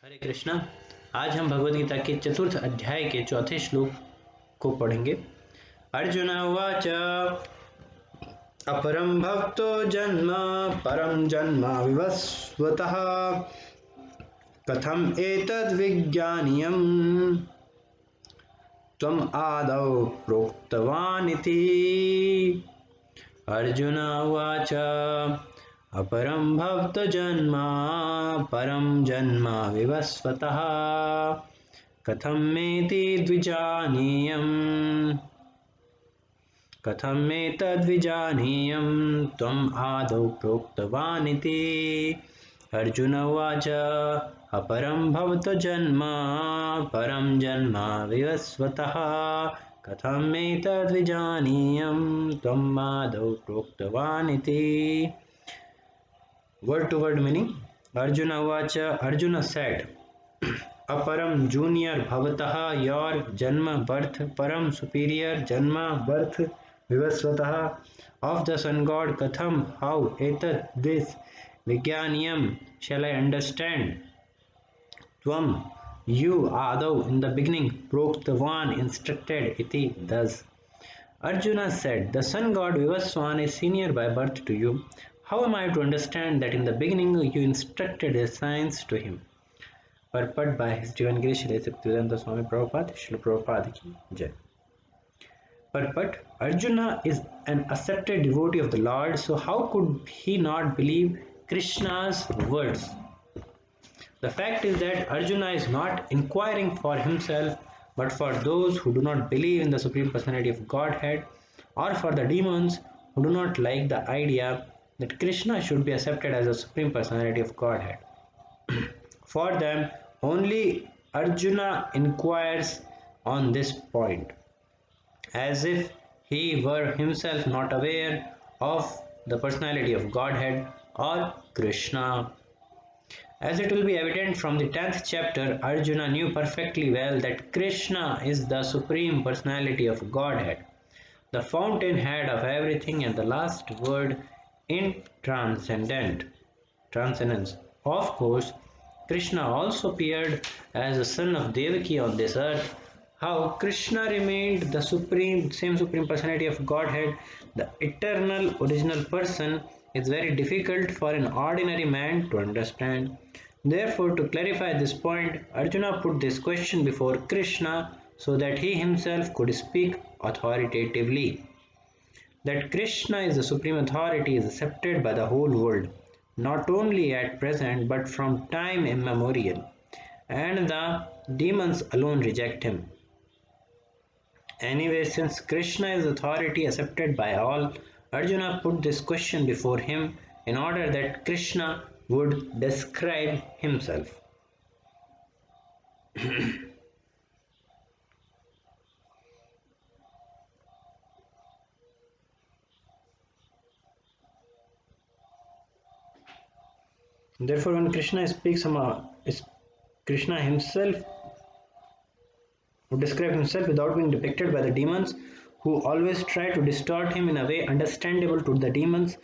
हरे कृष्णा। आज हम भगवद गीता के चतुर्थ अध्याय के चौथे श्लोक को पढ़ेंगे। अर्जुन उवाच अपरं भक्तो जन्म परं जन्म विवस्वतः कथम एतद् विज्ञानीयम् त्वम् आदौ प्रोक्तवान् इति। अर्जुन उवाच अपरं भक्तजन्म परं जन्म विवस्वतः कथमेति द्विजानीयम् त्वम् आदौ प्रोक्तवान् इति। अर्जुन उवाच अपरं भवतजन्म परं जन्म विवस्वतः कथमेतद्विजानीयं त्वम् आदौ प्रोक्तवान् इति। Word to word meaning. Arjuna Vacha. Arjuna said, Aparam junior bhavatah, your janma birth, param superior janma birth, vivasvataha of the sun god, katham how, etat this, vigyanyam shall I understand, tvam you adau in the beginning, proktavan instructed, iti thus. Arjuna said, the sun god Vivaswan is senior by birth to you. How am I to understand that in the beginning you instructed his science to him? Purport by His Divine Grace Shri Bhaktivedanta Swami Prabhupada, Srila Prabhupada ki Jai. Purport: Arjuna is an accepted devotee of the Lord, so how could he not believe Krishna's words? The fact is that Arjuna is not inquiring for himself, but for those who do not believe in the Supreme Personality of Godhead, or for the demons who do not like the idea that Krishna should be accepted as the Supreme Personality of Godhead. For them, only Arjuna inquires on this point, as if he were himself not aware of the personality of Godhead or Krishna. As it will be evident from the 10th chapter, Arjuna knew perfectly well that Krishna is the Supreme Personality of Godhead, the fountainhead of everything and the last word in transcendence. Of course, Krishna also appeared as the son of Devaki on this earth. How Krishna remained the same Supreme Personality of Godhead, the eternal original person, is very difficult for an ordinary man to understand. Therefore, to clarify this point, Arjuna put this question before Krishna so that he himself could speak authoritatively. That Krishna is the supreme authority is accepted by the whole world, not only at present but from time immemorial, and the demons alone reject him. Anyway, since Krishna is authority accepted by all, Arjuna put this question before him in order that Krishna would describe himself. Therefore, when Krishna speaks, Krishna himself would describe himself without being depicted by the demons, who always try to distort him in a way understandable to the demons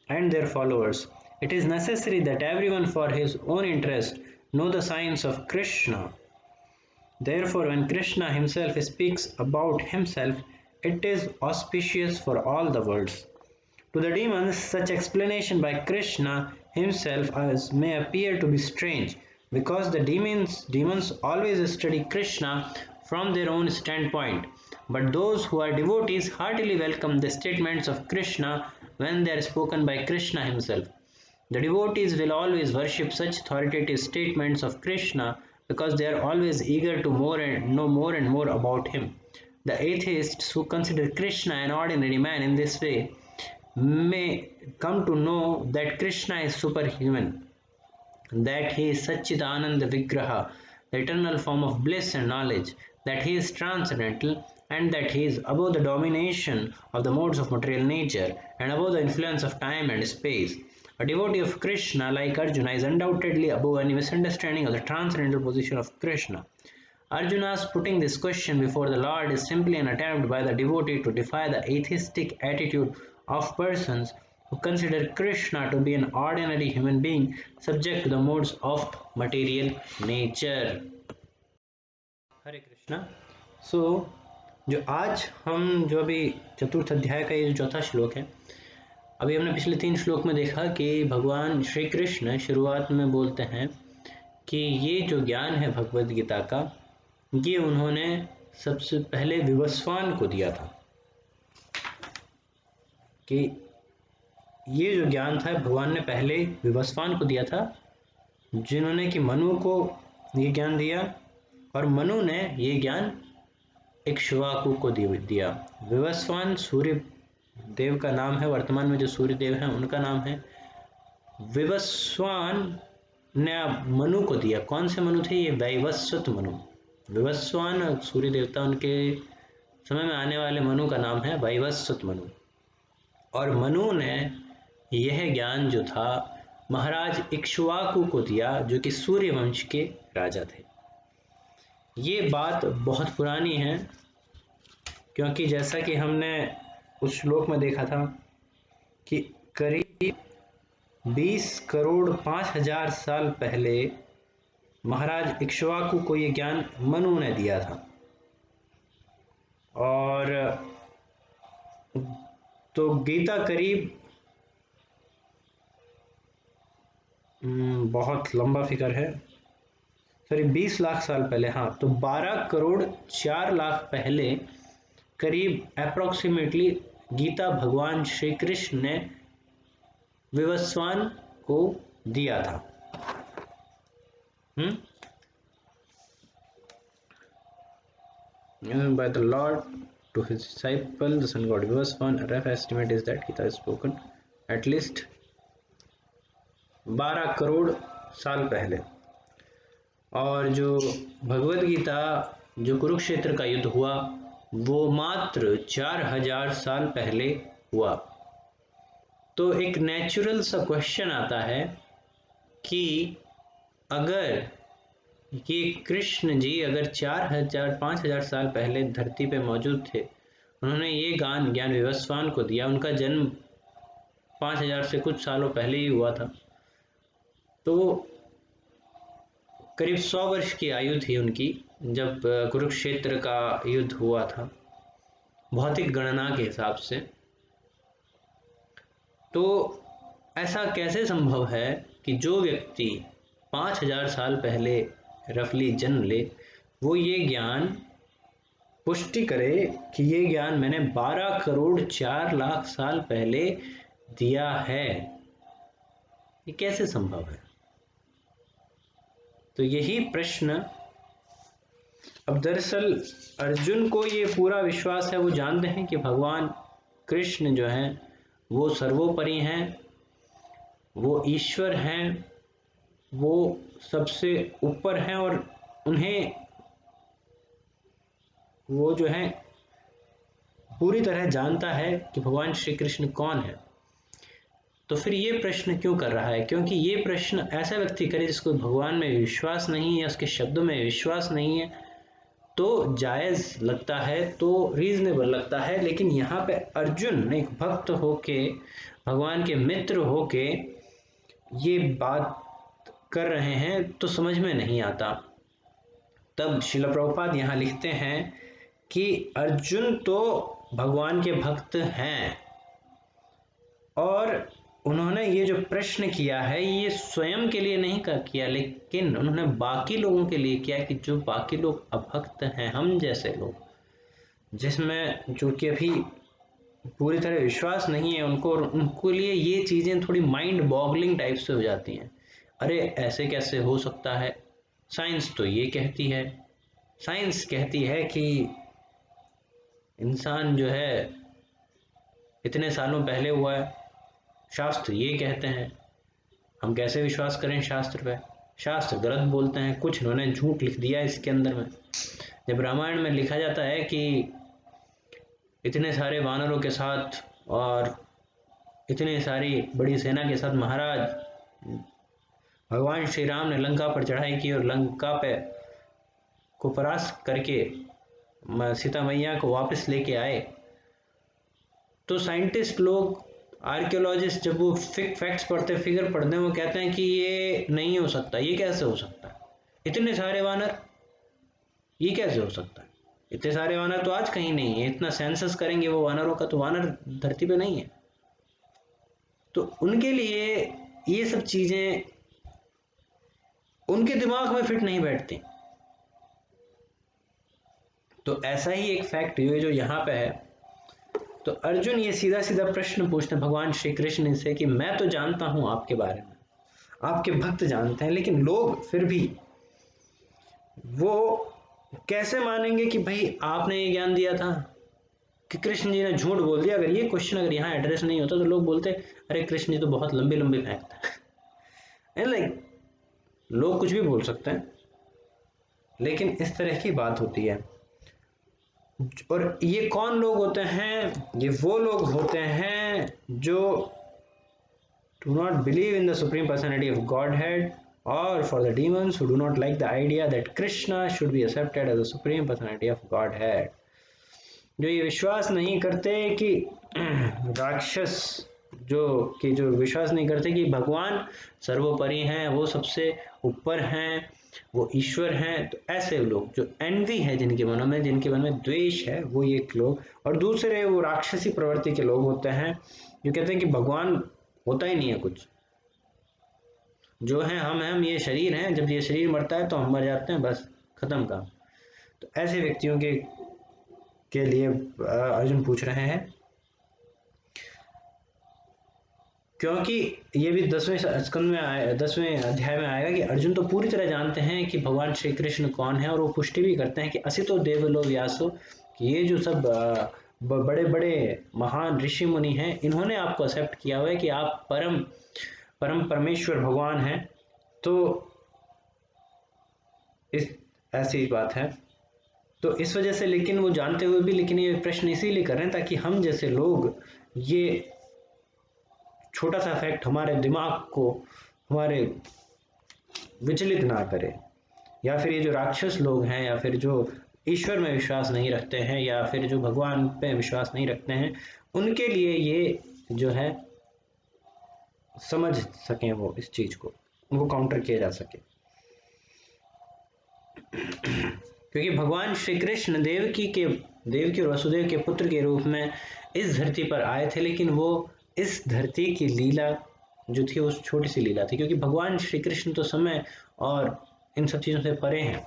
and their followers. It is necessary that everyone for his own interest know the science of Krishna. Therefore, when Krishna himself speaks about himself, it is auspicious for all the worlds. To the demons, such explanation by Krishna himself may appear to be strange, because the demons always study Krishna from their own standpoint. But those who are devotees heartily welcome the statements of Krishna when they are spoken by Krishna himself. The devotees will always worship such authoritative statements of Krishna because they are always eager to know more and more about him. The atheists who consider Krishna an ordinary man in this way may come to know that Krishna is superhuman, that he is Satchidananda Vigraha, the eternal form of bliss and knowledge, that he is transcendental, and that he is above the domination of the modes of material nature and above the influence of time and space. A devotee of Krishna like Arjuna is undoubtedly above any misunderstanding of the transcendental position of Krishna. Arjuna's putting this question before the Lord is simply an attempt by the devotee to defy the atheistic attitude of persons who consider Krishna to be an ordinary human being subject to the modes of material nature. हरे कृष्णा. सो जो आज हम जो अभी चतुर्थ अध्याय का ये जो चौथा श्लोक है, अभी हमने पिछले 3 श्लोक में देखा कि भगवान श्री कृष्ण शुरुआत में बोलते हैं कि ये जो ज्ञान है भगवद गीता का, ये उन्होंने सबसे पहले विवस्वान को दिया था, कि ये जो ज्ञान था भगवान ने पहले विवस्वान को दिया था, जिन्होंने कि मनु को ये ज्ञान दिया, और मनु ने ये ज्ञान इक्ष्वाकु को दिया। विवस्वान सूर्य देव का नाम है, वर्तमान में जो सूर्य देव हैं उनका नाम है। विवस्वान ने मनु को दिया। कौन से मनु थे? ये वैवस्वत मनु। विवस्वान सूर्य देवता, उनके समय में आने वाले मनु का नाम है वैवस्वत मनु। और मनु ने यह ज्ञान जो था महाराज इक्ष्वाकु को दिया, जो कि सूर्य वंश के राजा थे। ये बात बहुत पुरानी है, क्योंकि जैसा कि हमने उस श्लोक में देखा था कि करीब 20 करोड़ 5,000 साल पहले महाराज इक्ष्वाकु को ये ज्ञान मनु ने दिया था। और तो गीता करीब बहुत लंबा फिगर है, सॉरी 20 लाख साल पहले, हाँ, तो 12 करोड़ 4 लाख पहले करीब अप्रोक्सीमेटली गीता भगवान श्री कृष्ण ने विवस्वान को दिया था। By the Lord to his disciple, the sun god Vivaswan. A rough estimate is that Gita is spoken at least 12 crore साल पहले। और जो भगवद गीता जो कुरुक्षेत्र का युद्ध हुआ वो मात्र 4,000 साल पहले हुआ। तो एक नेचुरल सा क्वेश्चन आता है कि अगर ये कृष्ण जी अगर 5,000 साल पहले धरती पे मौजूद थे, उन्होंने ये ज्ञान विवस्वान को दिया, उनका जन्म 5,000 से कुछ सालों पहले ही हुआ था, तो करीब 100 वर्ष की आयु थी उनकी जब कुरुक्षेत्र का युद्ध हुआ था, भौतिक गणना के हिसाब से। तो ऐसा कैसे संभव है कि जो व्यक्ति 5,000 साल पहले रफली जन्म ले, वो ये ज्ञान पुष्टि करे कि ये ज्ञान मैंने 12 करोड़ 4 लाख साल पहले दिया है? ये कैसे संभव है? तो यही प्रश्न, अब दरअसल अर्जुन को ये पूरा विश्वास है, वो जानते हैं कि भगवान कृष्ण जो हैं वो सर्वोपरि हैं, वो ईश्वर हैं, वो सबसे ऊपर हैं, और उन्हें वो जो है पूरी तरह जानता है कि भगवान श्री कृष्ण कौन है। तो फिर ये प्रश्न क्यों कर रहा है? क्योंकि ये प्रश्न ऐसा व्यक्ति करे जिसको भगवान में विश्वास नहीं है, उसके शब्दों में विश्वास नहीं है, तो जायज लगता है, तो रीजनेबल लगता है। लेकिन यहाँ पे अर्जुन एक भक्त होके, भगवान के मित्र होके ये बात कर रहे हैं, तो समझ में नहीं आता। तब श्रील प्रभुपाद यहाँ लिखते हैं कि अर्जुन तो भगवान के भक्त हैं, और उन्होंने ये जो प्रश्न किया है ये स्वयं के लिए नहीं किया, लेकिन उन्होंने बाकी लोगों के लिए किया, कि जो बाकी लोग अभक्त हैं, हम जैसे लोग, जिसमें जो कि अभी पूरी तरह विश्वास नहीं है उनको लिए ये चीज़ें थोड़ी माइंड बॉगलिंग टाइप से हो जाती हैं। अरे ऐसे कैसे हो सकता है? साइंस तो ये कहती है, साइंस कहती है कि इंसान जो है इतने सालों पहले हुआ है, शास्त्र ये कहते हैं, हम कैसे विश्वास करें शास्त्र पे? शास्त्र गलत बोलते हैं, कुछ इन्होंने झूठ लिख दिया इसके अंदर में। जब रामायण में लिखा जाता है कि इतने सारे वानरों के साथ और इतनी सारी बड़ी सेना के साथ महाराज भगवान श्री राम ने लंका पर चढ़ाई की और लंका पे को परास्त करके सीता मैया को वापस लेके आए, तो साइंटिस्ट लोग आर्कियोलॉजिस्ट जब वो फैक्ट्स पढ़ते, फिगर पढ़ते हैं, वो कहते हैं कि ये नहीं हो सकता, ये कैसे हो सकता है, इतने सारे वानर, ये कैसे हो सकता है, इतने सारे वानर तो आज कहीं नहीं है, इतना सेंसस करेंगे वो वानरों का तो वानर धरती पे नहीं है। तो उनके लिए ये सब चीजें उनके दिमाग में फिट नहीं बैठती। तो ऐसा ही एक फैक्ट ये जो यहाँ पे है, तो अर्जुन ये सीधा सीधा प्रश्न पूछते भगवान श्री कृष्ण से कि मैं तो जानता हूं आपके बारे में, आपके भक्त जानते हैं, लेकिन लोग फिर भी वो कैसे मानेंगे कि भाई आपने ये ज्ञान दिया था, कि कृष्ण जी ने झूठ बोल दिया। अगर ये क्वेश्चन अगर यहाँ एड्रेस नहीं होता तो लोग बोलते अरे कृष्ण जी तो बहुत लंबी लंबी फेंकते हैं। लाइक लोग कुछ भी बोल सकते हैं, लेकिन इस तरह की बात होती है। और ये कौन लोग होते हैं? ये वो लोग होते हैं जो do not believe in the supreme personality of Godhead, or for the demons who do not like the idea that Krishna should be accepted as the supreme personality of Godhead, जो ये विश्वास नहीं करते कि राक्षस जो विश्वास नहीं करते कि भगवान सर्वोपरि हैं, वो सबसे ऊपर हैं, वो ईश्वर हैं। तो ऐसे लोग जो एनवी है जिनके मनों में, जिनके मन में द्वेष है, वो ये लोग, और दूसरे वो राक्षसी प्रवृत्ति के लोग होते हैं जो कहते हैं कि भगवान होता ही नहीं है कुछ, जो है हम ये शरीर हैं, जब ये शरीर मरता है तो हम मर जाते हैं, बस खत्म काम। तो ऐसे व्यक्तियों के लिए अर्जुन पूछ रहे हैं, क्योंकि ये भी 10वें स्कंद में आए, 10वें अध्याय में आएगा कि अर्जुन तो पूरी तरह जानते हैं कि भगवान श्री कृष्ण कौन है, और वो पुष्टि भी करते हैं कि असितो देवलो व्यासो, कि ये जो सब बड़े बड़े महान ऋषि मुनि हैं, इन्होंने आपको एक्सेप्ट किया हुआ है कि आप परम परमेश्वर भगवान हैं। तो इस ऐसी बात है। तो इस वजह से, लेकिन वो जानते हुए भी, लेकिन ये प्रश्न इसीलिए कर रहे हैं ताकि हम जैसे लोग ये छोटा सा फैक्ट हमारे दिमाग को हमारे विचलित ना करे, या फिर ये जो राक्षस लोग हैं, या फिर जो ईश्वर में विश्वास नहीं रखते हैं, या फिर जो भगवान पे विश्वास नहीं रखते हैं, उनके लिए ये जो है समझ सकें, वो इस चीज को उनको काउंटर किया जा सके। क्योंकि भगवान श्री कृष्ण देवकी और वसुदेव के पुत्र के रूप में इस धरती पर आए थे, लेकिन वो इस धरती की लीला जो थी उस छोटी सी लीला थी, क्योंकि भगवान श्री कृष्ण तो समय और इन सब चीजों से परे हैं।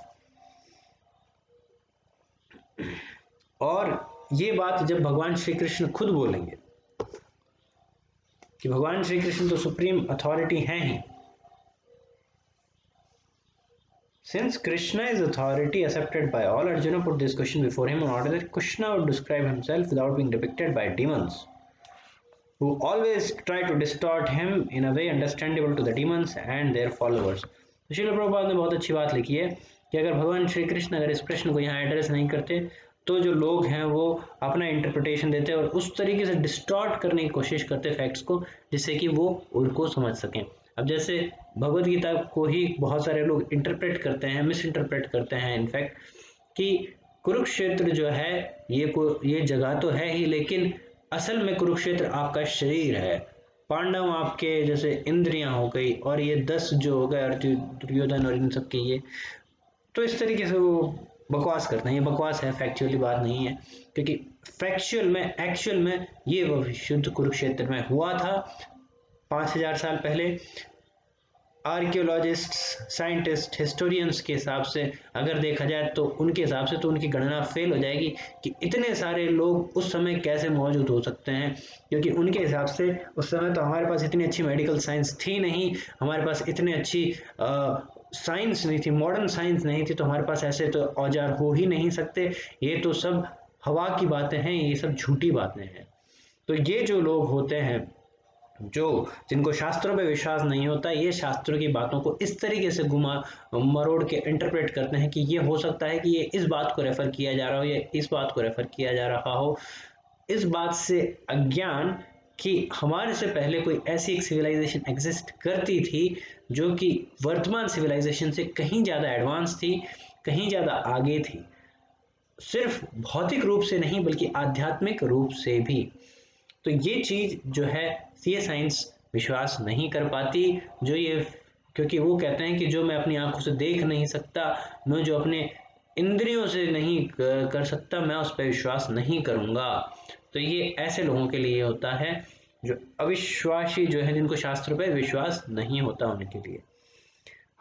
और ये बात जब भगवान श्री कृष्ण खुद बोलेंगे कि भगवान श्री कृष्ण तो सुप्रीम अथॉरिटी हैं ही, since Krishna is authority accepted by all, Arjuna put this question before him in order that Krishna would describe himself without being depicted by demons who always try to distort him in a way understandable to the demons and their followers. तो श्रील प्रभुपाद ने बहुत अच्छी बात लिखी है कि अगर भगवान श्री कृष्ण अगर इस प्रश्न को यहाँ एड्रेस नहीं करते तो जो लोग हैं वो अपना इंटरप्रिटेशन देते और उस तरीके से डिस्टॉर्ट करने की कोशिश करते फैक्ट्स को, जिससे कि वो उनको समझ सकें। अब जैसे भगवद गीता को ही बहुत सारे लोग इंटरप्रेट करते हैं, मिस इंटरप्रेट करते हैं इनफैक्ट, कि कुरुक्षेत्र जो है ये जगह तो है ही, लेकिन असल में कुरुक्षेत्र आपका शरीर है, पांडव आपके जैसे इंद्रियां हो गई, और ये 10 जो हो गए अर्जुन दुर्योधन और इन सब के ये। तो इस तरीके से वो बकवास करते हैं, ये बकवास है, फैक्चुअली बात नहीं है, क्योंकि फैक्चुअल में एक्चुअल में ये वो शुद्ध कुरुक्षेत्र में हुआ था 5000 साल पहले। आर्कियोलॉजिस्ट, साइंटिस्ट, हिस्टोरियंस के हिसाब से अगर देखा जाए तो उनके हिसाब से तो उनकी गणना फेल हो जाएगी कि इतने सारे लोग उस समय कैसे मौजूद हो सकते हैं, क्योंकि उनके हिसाब से उस समय तो हमारे पास इतनी अच्छी मेडिकल साइंस थी नहीं, हमारे पास इतनी अच्छी साइंस नहीं थी, मॉडर्न साइंस नहीं थी, तो हमारे पास ऐसे तो औजार हो ही नहीं सकते। ये तो सब हवा की बातें हैं, ये सब झूठी बातें हैं। तो ये जो लोग होते हैं जिनको शास्त्रों पे विश्वास नहीं होता, ये शास्त्रों की बातों को इस तरीके से घुमा मरोड़ के इंटरप्रेट करते हैं कि ये हो सकता है कि ये इस बात को रेफर किया जा रहा हो, या इस बात को रेफर किया जा रहा हो, इस बात से अज्ञान कि हमारे से पहले कोई ऐसी एक सिविलाइजेशन एग्जिस्ट करती थी जो कि वर्तमान सिविलाइजेशन से कहीं ज्यादा एडवांस थी, कहीं ज्यादा आगे थी, सिर्फ भौतिक रूप से नहीं बल्कि आध्यात्मिक रूप से भी। तो ये चीज जो है ये साइंस विश्वास नहीं कर पाती, जो ये, क्योंकि वो कहते हैं कि जो मैं अपनी आंखों से देख नहीं सकता, मैं जो अपने इंद्रियों से नहीं कर सकता, मैं उस पर विश्वास नहीं करूंगा। तो ये ऐसे लोगों के लिए होता है जो अविश्वासी जो है, जिनको शास्त्र पे विश्वास नहीं होता उनके लिए।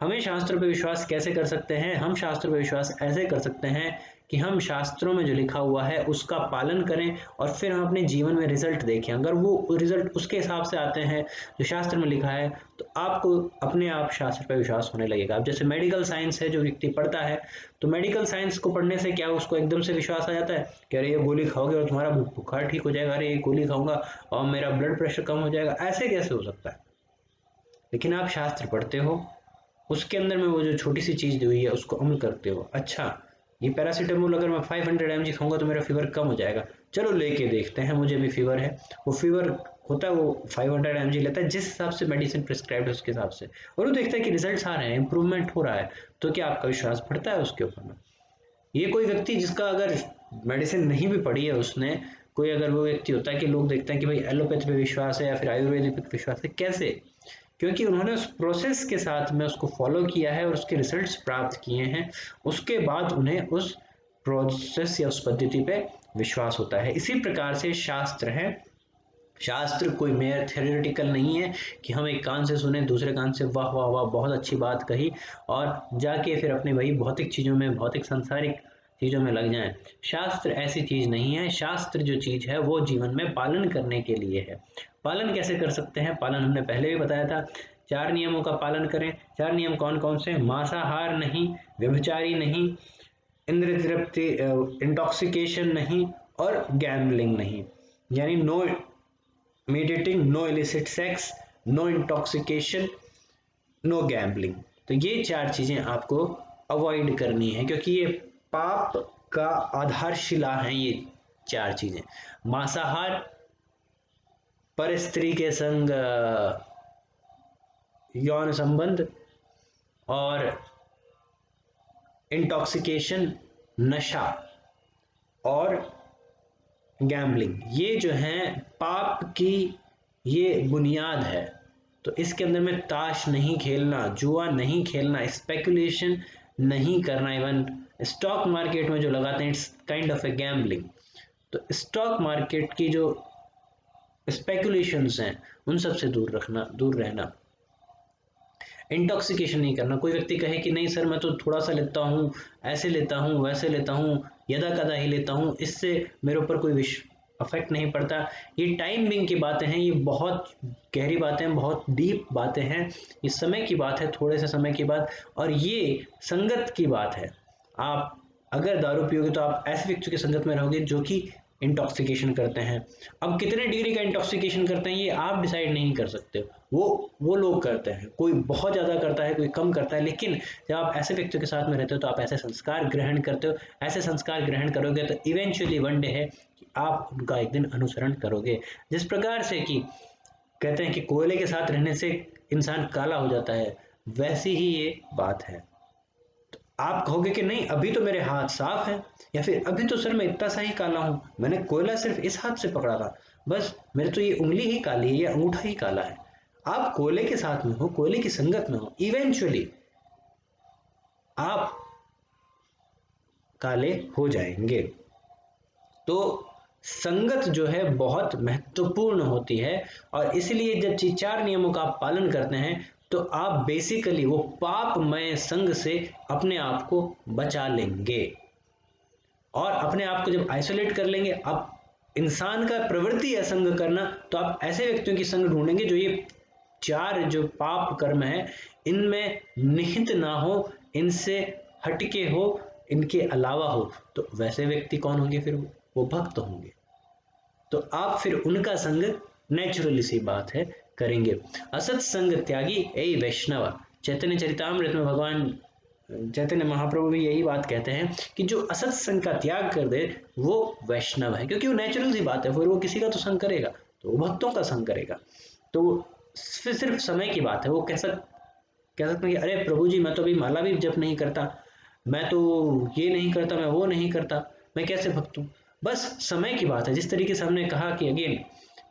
हमें शास्त्र पे विश्वास कैसे कर सकते हैं? हम शास्त्र पे विश्वास ऐसे कर सकते हैं कि हम शास्त्रों में जो लिखा हुआ है उसका पालन करें और फिर हम अपने जीवन में रिजल्ट देखें। अगर वो रिजल्ट उसके हिसाब से आते हैं जो शास्त्र में लिखा है, तो आपको अपने आप शास्त्र पर विश्वास होने लगेगा। अब जैसे मेडिकल साइंस है, जो व्यक्ति पढ़ता है, तो मेडिकल साइंस को पढ़ने से क्या उसको एकदम से विश्वास आ जाता है कि अरे ये गोली खाओगे और तुम्हारा बुखार ठीक हो जाएगा, अरे ये गोली खाऊंगा और मेरा ब्लड प्रेशर कम हो जाएगा? ऐसे कैसे हो सकता है? लेकिन आप शास्त्र पढ़ते हो, उसके अंदर में वो जो छोटी सी चीज दी हुई है उसको अमल करते हो। अच्छा, ये पैरासीटामोल अगर मैं 500 mg खाऊंगा तो मेरा फीवर कम हो जाएगा, चलो लेके देखते हैं, मुझे भी फीवर है। वो फीवर होता है, वो 500 mg लेता है, जिस हिसाब से मेडिसिन प्रिस्क्राइब्ड है उसके हिसाब से, और वो देखता है कि रिजल्ट्स आ रहे हैं, इंप्रूवमेंट हो रहा है, तो क्या आपका विश्वास बढ़ता है उसके ऊपर में? ये कोई व्यक्ति जिसका अगर मेडिसिन नहीं भी पढ़ी है उसने, कोई अगर वो व्यक्ति होता है कि लोग देखते हैं कि भाई एलोपैथी पे विश्वास है या फिर आयुर्वेदिक पे विश्वास है, कैसे? क्योंकि उन्होंने उस प्रोसेस के साथ में उसको फॉलो किया है और उसके रिजल्ट्स प्राप्त किए हैं, उसके बाद उन्हें उस प्रोसेस या उस पद्धति पे विश्वास होता है। इसी प्रकार से शास्त्र है, शास्त्र कोई मेयर थ्योरेटिकल नहीं है कि हम एक कान से सुने, दूसरे कान से वाह वाह वाह बहुत अच्छी बात कही, और जाके फिर अपने वही भौतिक चीजों में, भौतिक सांसारिक चीजों में लग जाएं। शास्त्र ऐसी चीज नहीं है। शास्त्र जो चीज है वो जीवन में पालन करने के लिए है। पालन कैसे कर सकते हैं? पालन हमने पहले भी बताया था, 4 नियमों का पालन करें। 4 नियम कौन कौन से? मांसाहार नहीं, व्यभिचारी नहीं, इंद्रिय तृप्ति इंटॉक्सिकेशन नहीं, और गैम्बलिंग नहीं। यानी no meat eating, no illicit sex, no intoxication, no gambling. तो ये 4 चीजें आपको अवॉइड करनी है, क्योंकि ये पाप का आधारशिला है। ये 4 चीजें, मांसाहार, पर स्त्री के संग यौन संबंध, और इंटॉक्सिकेशन नशा, और गैम्बलिंग, ये जो है पाप की ये बुनियाद है। तो इसके अंदर में ताश नहीं खेलना, जुआ नहीं खेलना, स्पेकुलेशन नहीं करना, इवन स्टॉक मार्केट में जो लगाते हैं it's kind of A gambling. तो स्टॉक मार्केट की जो स्पेकुलेशंस हैं उन सब से दूर रहना। इंटॉक्सिकेशन नहीं करना। कोई व्यक्ति कहे कि नहीं सर मैं तो थोड़ा सा लेता हूँ, ऐसे लेता हूँ, वैसे लेता हूँ, यदा कदा ही लेता हूँ, इससे मेरे ऊपर कोई अफेक्ट नहीं पड़ता। ये टाइम बिंग की बातें हैं, ये बहुत गहरी बातें, बहुत डीप बातें हैं। ये समय की बात है, थोड़े से समय की बात, और ये संगत की बात है। आप अगर दारू पियोगे तो आप ऐसे व्यक्ति की संगत में रहोगे जो कि इंटॉक्सिकेशन करते हैं। अब कितने डिग्री का इंटॉक्सिकेशन करते हैं ये आप डिसाइड नहीं कर सकते, वो लोग करते हैं, कोई बहुत ज्यादा करता है, कोई कम करता है। लेकिन जब आप ऐसे व्यक्तियों के साथ में रहते हो तो आप ऐसे संस्कार ग्रहण करते हो। ऐसे संस्कार ग्रहण करोगे तो इवेंचुअली वन डे है कि आप उनका एक दिन अनुसरण करोगे। जिस प्रकार से कि कहते हैं कि कोयले के साथ रहने से इंसान काला हो जाता है, वैसी ही ये बात है। आप कहोगे कि नहीं अभी तो मेरे हाथ साफ है, या फिर अभी तो सर मैं इतना सा ही काला हूं, मैंने कोयला सिर्फ इस हाथ से पकड़ा था, बस मेरे तो ये उंगली ही काली है या अंगूठा ही काला है। आप कोयले के साथ में हो, कोयले की संगत में हो, इवेंचुअली आप काले हो जाएंगे। तो संगत जो है बहुत महत्वपूर्ण होती है, और इसलिए जब 4 नियमों का आप पालन करते हैं तो आप बेसिकली वो पापमय संग से अपने आप को बचा लेंगे। और अपने आप को जब आइसोलेट कर लेंगे, आप इंसान का प्रवृत्ति है संग करना, तो आप ऐसे व्यक्तियों की संग ढूंढेंगे जो ये 4 जो पाप कर्म है इनमें निहित ना हो, इनसे हटके हो, इनके अलावा हो। तो वैसे व्यक्ति कौन होंगे? फिर वो भक्त होंगे। तो आप फिर उनका संग नेचुरली सी बात है करेंगे। असत संग त्यागी ए वैष्णव। चैतन्य चरितामृत में भगवान चैतन्य महाप्रभु भी यही बात कहते हैं कि जो असत संग का त्याग कर दे वो वैष्णव है, क्योंकि वो नेचुरल सी बात है, फिर वो किसी का तो संग करेगा, तो वो भक्तों का संग करेगा। तो फिर सिर्फ समय की बात है। वो कह सकते हैं कि अरे प्रभु जी मैं तो अभी माला भी जप नहीं करता, मैं तो ये नहीं करता, मैं वो नहीं करता, मैं कैसे भक्त हूँ? बस समय की बात है। जिस तरीके से हमने कहा कि अगेन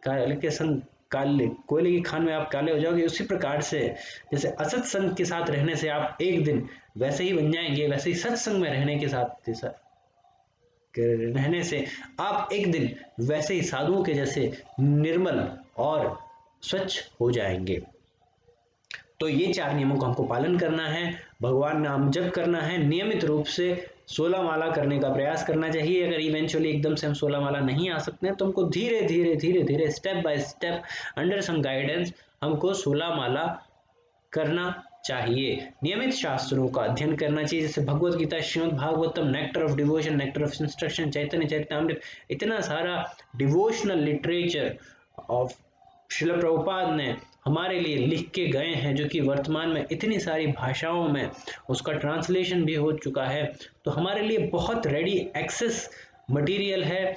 काले के संग काले, कोयले की खान में आप काले हो जाओगे, उसी प्रकार से जैसे असत संग के साथ रहने से आप एक दिन वैसे ही बन जाएंगे, वैसे ही सत्संग में रहने के साथ रहने से आप एक दिन वैसे ही साधुओं के जैसे निर्मल और स्वच्छ हो जाएंगे। तो ये 4 नियमों का हमको पालन करना है, भगवान नाम जप करना है, नियमित रूप से 16 माला करने का प्रयास करना चाहिए। अगर इवेंचुअली एकदम से हम 16 माला नहीं आ सकते हैं तो हमको धीरे धीरे धीरे धीरे step by step under some guidance हमको 16 माला करना चाहिए। नियमित शास्त्रों का अध्ययन करना चाहिए, जैसे Bhagavad Gita, Shrimad Bhagavatam, nectar of devotion, nectar of instruction, Chaitanya Charitamrita, इतना सारा devotional literature of Srila Prabhupada ने हमारे लिए लिख के गए हैं, जो कि वर्तमान में इतनी सारी भाषाओं में उसका ट्रांसलेशन भी हो चुका है। तो हमारे लिए बहुत रेडी एक्सेस मटेरियल है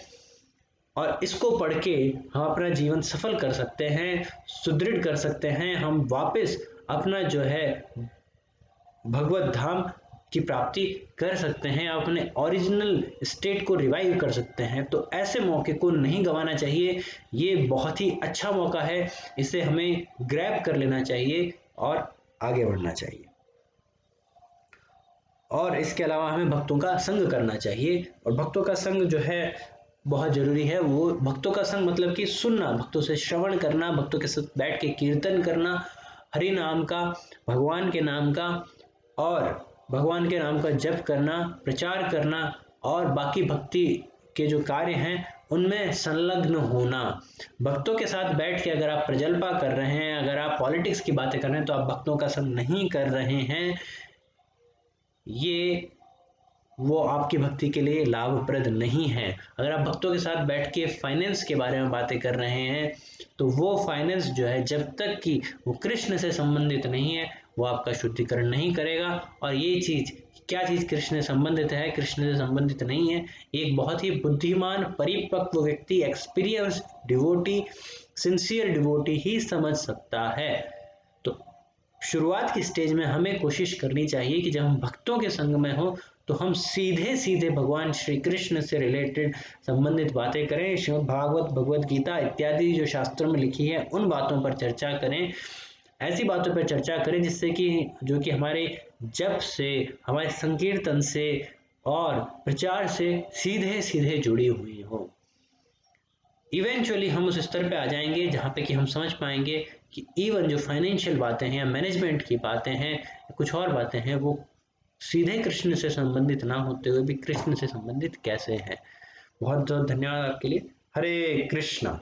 और इसको पढ़ के हम अपना जीवन सफल कर सकते हैं, सुदृढ़ कर सकते हैं। हम वापस अपना जो है भगवत धाम की प्राप्ति कर सकते हैं, अपने ओरिजिनल स्टेट को रिवाइव कर सकते हैं। तो ऐसे मौके को नहीं गंवाना चाहिए, ये बहुत ही अच्छा मौका है, इसे हमें ग्रैब कर लेना चाहिए और आगे बढ़ना चाहिए। और इसके अलावा हमें भक्तों का संग करना चाहिए, और भक्तों का संग जो है बहुत जरूरी है। वो भक्तों का संग मतलब कि सुनना, भक्तों से श्रवण करना, भक्तों के साथ बैठ के कीर्तन करना हरि नाम का, भगवान के नाम का, और भगवान के नाम का जप करना, प्रचार करना, और बाकी भक्ति के जो कार्य हैं उनमें संलग्न होना। भक्तों के साथ बैठ के अगर आप प्रजल्पा कर रहे हैं, अगर आप पॉलिटिक्स की बातें कर रहे हैं, तो आप भक्तों का संग नहीं कर रहे हैं। ये वो आपकी भक्ति के लिए लाभप्रद नहीं है। अगर आप भक्तों के साथ बैठ के फाइनेंस के बारे में बातें कर रहे हैं, तो वो फाइनेंस जो है जब तक कि वो कृष्ण से संबंधित नहीं है, वो आपका शुद्धिकरण नहीं करेगा। और ये चीज, क्या चीज कृष्ण से संबंधित है, कृष्ण से संबंधित नहीं है, एक बहुत ही बुद्धिमान परिपक्व व्यक्ति, एक्सपीरियंस डिवोटी, सिंसियर डिवोटी ही समझ सकता है। तो शुरुआत की स्टेज में हमें कोशिश करनी चाहिए कि जब हम भक्तों के संग में हो तो हम सीधे सीधे भगवान श्री कृष्ण से रिलेटेड संबंधित बातें करें, श्रीमद् भागवत, भगवत गीता इत्यादि जो शास्त्रों में लिखी है उन बातों पर चर्चा करें। ऐसी बातों पर चर्चा करें जिससे कि जो कि हमारे जप से, हमारे संकीर्तन से और प्रचार से सीधे सीधे जुड़ी हुई हो। इवेंचुअली हम उस स्तर पे आ जाएंगे जहाँ पे कि हम समझ पाएंगे कि इवन जो फाइनेंशियल बातें हैं या मैनेजमेंट की बातें हैं या कुछ और बातें हैं, वो सीधे कृष्ण से संबंधित ना होते हुए भी कृष्ण से संबंधित कैसे हैं। बहुत बहुत धन्यवाद आपके लिए। हरे कृष्णा।